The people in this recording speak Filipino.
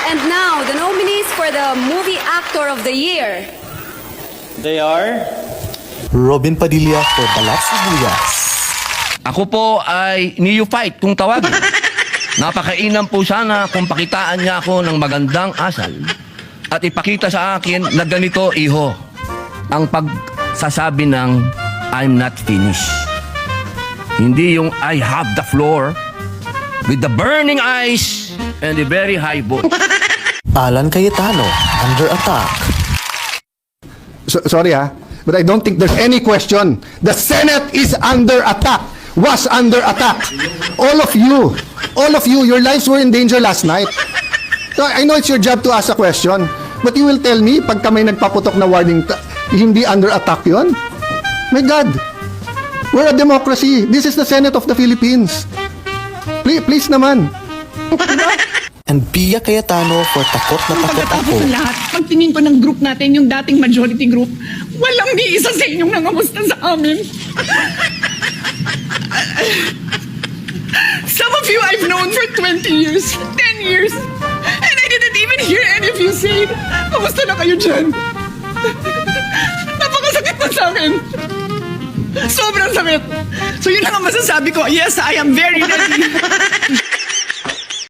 And now, the nominees for the Movie Actor of the Year. They are... Robin Padilla for Balat Sibuyas. Ako po ay neophyte kung tawagin. Napakainam po sana kung pakitaan niya ako ng magandang asal at ipakita sa akin na ganito, iho, ang pagsasabi ng I'm not finished. Hindi yung I have the floor with the burning eyes and the very high voice. Alan Cayetano, Under Attack. Sorry but I don't think there's any question. The Senate is under attack. Was under attack. All of you, your lives were in danger last night. So I know it's your job to ask a question, but you will tell me pag may nagpaputok na warning, hindi under attack yon? My God, we're a democracy. This is the Senate of the Philippines. Please naman. And Pia Cayetano for Takot na Takot Pagkatapos Ako. ng lahat, pagtingin ko ng group natin, yung dating majority group, walang ni isa sa inyong nangamusta sa amin. Some of you I've known for 20 years, 10 years, and I didn't even hear any of you say, kamusta na kayo dyan? Napakasakit na sa akin. Sobrang sakit. So yun lang ang masasabi ko. Yes, I am very ready.